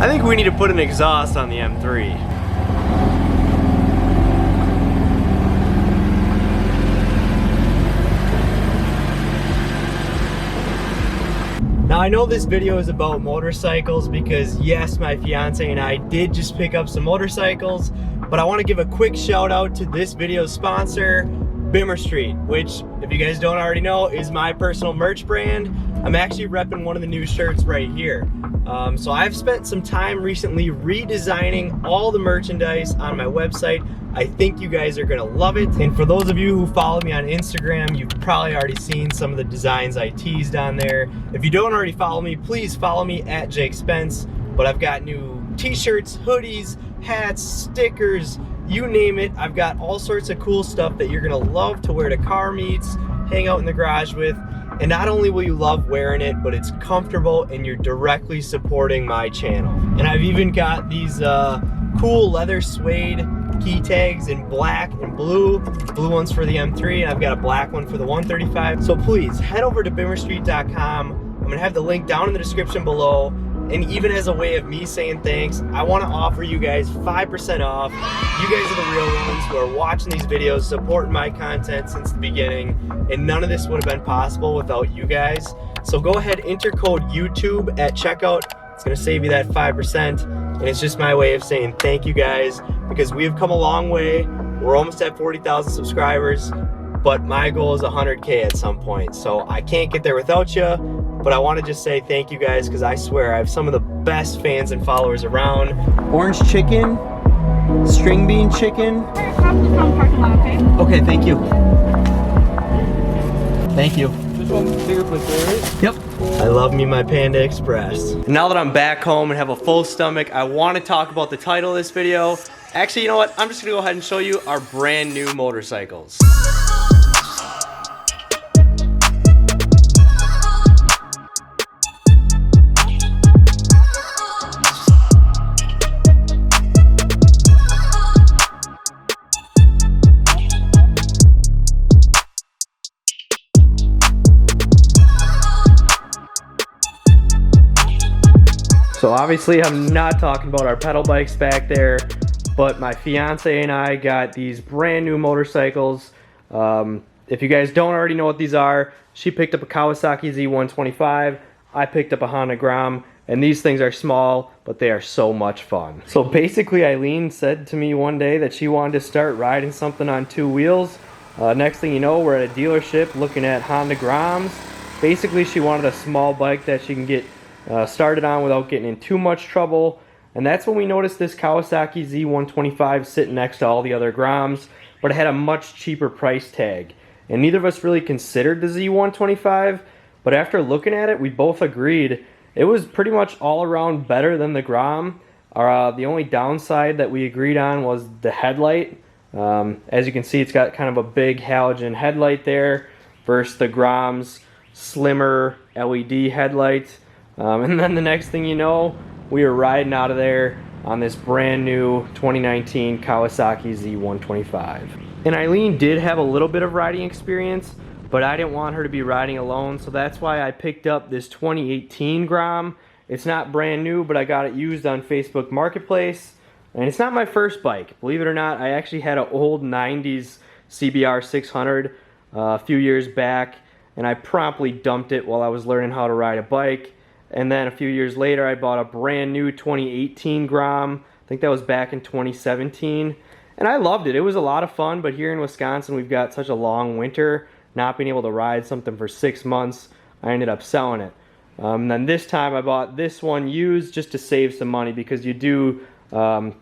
think we need to put an exhaust on the M3. Now I know this video is about motorcycles because yes, my fiance and I did just pick up some motorcycles, but I want to give a quick shout out to this video's sponsor, Bimmer Street, which if you guys don't already know is my personal merch brand. I'm actually repping one of the new shirts right here. So I've spent some time recently redesigning all the merchandise on my website. I think you guys are gonna love it. And for those of you who follow me on Instagram, you've probably already seen some of the designs I teased on there. If you don't already follow me, please follow me at Jake Spence. But I've got new t-shirts, hoodies, hats, stickers, you name it. I've got all sorts of cool stuff that you're gonna love to wear to car meets, hang out in the garage with. And not only will you love wearing it, but it's comfortable and you're directly supporting my channel. And I've even got these cool leather suede key tags in black and blue ones for the M3, and I've got a black one for the 135. So please head over to bimmerstreet.com. I'm gonna have the link down in the description below. And even as a way of me saying thanks, I want to offer you guys 5% off. You guys are the real ones who are watching these videos, supporting my content since the beginning, and none of this would have been possible without you guys. So go ahead, enter code YouTube at checkout. It's going to save you that 5%, and it's just my way of saying thank you guys, because we have come a long way. We're almost at 40,000 subscribers, but my goal is 100K at some point. So I can't get there without you. But I want to just say thank you guys, because I swear I have some of the best fans and followers around. Orange chicken, string bean chicken. Okay, thank you. Thank you. Just one bigger place there, right? Yep. I love me my Panda Express. Now that I'm back home and have a full stomach, I want to talk about the title of this video. Actually, you know what? I'm just going to go ahead and show you our brand new motorcycles. So obviously I'm not talking about our pedal bikes back there, but my fiance and I got these brand new motorcycles. If you guys don't already know what these are, she picked up a Kawasaki Z125, I picked up a Honda Gram, and these things are small, but they are so much fun. So basically Eileen said to me one day that she wanted to start riding something on two wheels. Next thing you know, we're at a dealership looking at Honda Grams. Basically she wanted a small bike that she can get started on without getting in too much trouble, and that's when we noticed this Kawasaki Z125 sitting next to all the other Grams, but it had a much cheaper price tag. And neither of us really considered the Z125, but after looking at it, we both agreed it was pretty much all around better than the Gram. The only downside that we agreed on was the headlight. As you can see, it's got kind of a big halogen headlight there versus the Gram's slimmer LED headlight. And then the next thing you know, we were riding out of there on this brand new 2019 Kawasaki Z125. And Eileen did have a little bit of riding experience, but I didn't want her to be riding alone, so that's why I picked up this 2018 Gram. It's not brand new, but I got it used on Facebook Marketplace. And it's not my first bike. Believe it or not, I actually had an old 90s CBR 600 a few years back, and I promptly dumped it while I was learning how to ride a bike. And then a few years later, I bought a brand new 2018 Gram. I think that was back in 2017. And I loved it. It was a lot of fun, but here in Wisconsin, we've got such a long winter. Not being able to ride something for 6 months, I ended up selling it. And then this time, I bought this one used just to save some money, because you do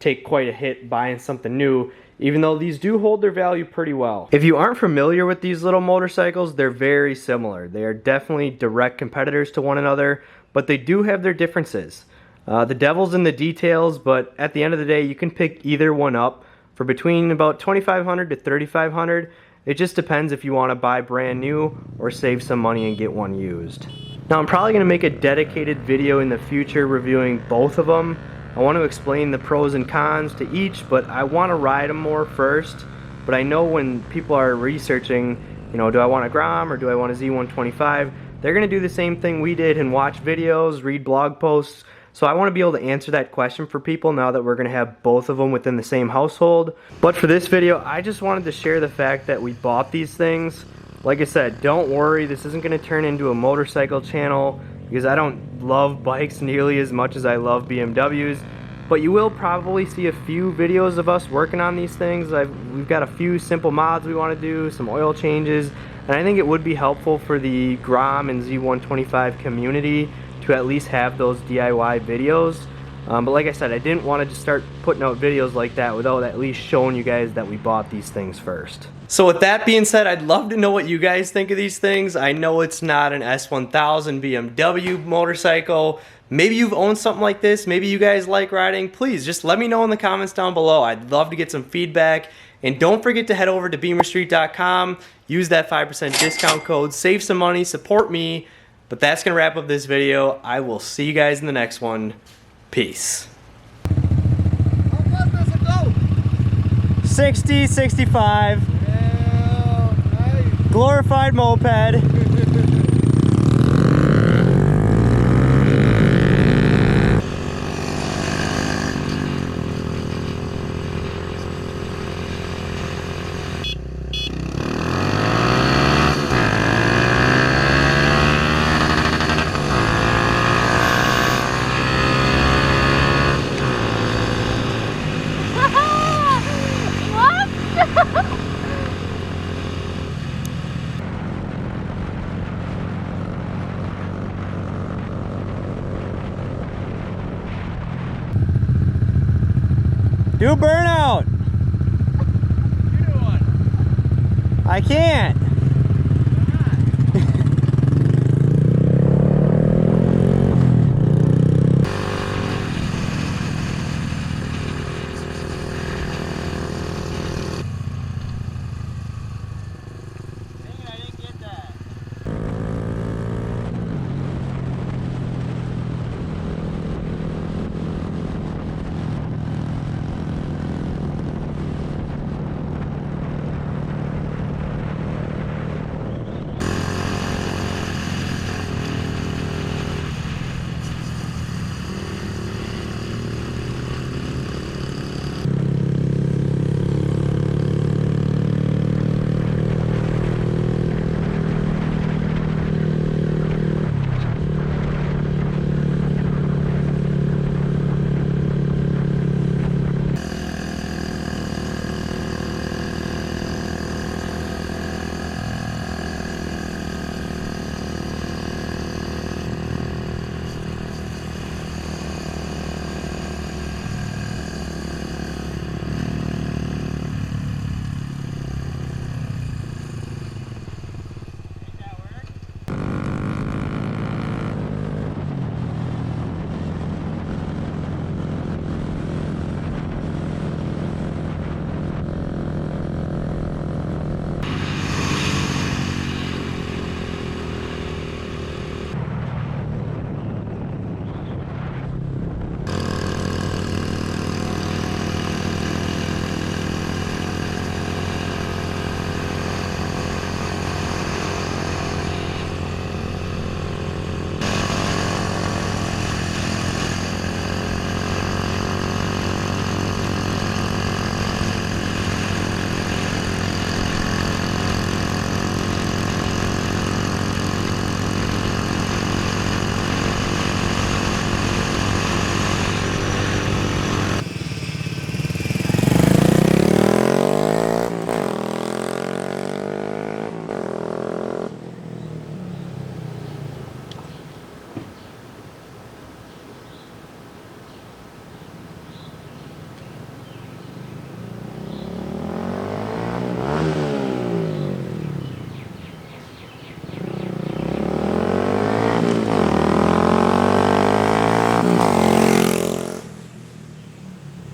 take quite a hit buying something new, even though these do hold their value pretty well. If you aren't familiar with these little motorcycles, they're very similar. They are definitely direct competitors to one another, but they do have their differences. The devil's in the details, but at the end of the day, you can pick either one up for between about $2,500 to $3,500. It just depends if you want to buy brand new or save some money and get one used. Now I'm probably going to make a dedicated video in the future reviewing both of them. I want to explain the pros and cons to each, but I want to ride them more first. But I know when people are researching, you know, do I want a Gram or do I want a Z125, they're going to do the same thing we did and watch videos, read blog posts, So I want to be able to answer that question for people now that we're going to have both of them within the same household. But for this video, I just wanted to share the fact that we bought these things. Like I said, don't worry, this isn't going to turn into a motorcycle channel because I don't love bikes nearly as much as I love BMWs. But you will probably see a few videos of us working on these things. We've got a few simple mods we want to do, some oil changes, and I think it would be helpful for the Grom and Z125 community to at least have those DIY videos. But like I said, I didn't want to just start putting out videos like that without at least showing you guys that we bought these things first. So with that being said, I'd love to know what you guys think of these things. I know it's not an S1000 BMW motorcycle. Maybe you've owned something like this. Maybe you guys like riding. Please just let me know in the comments down below. I'd love to get some feedback. And don't forget to head over to beamerstreet.com. Use that 5% discount code. Save some money. Support me. But that's going to wrap up this video. I will see you guys in the next one. Peace. How fast does it go? 60, 65. Yeah, nice. Glorified moped. Do burnout. You do one. I can't.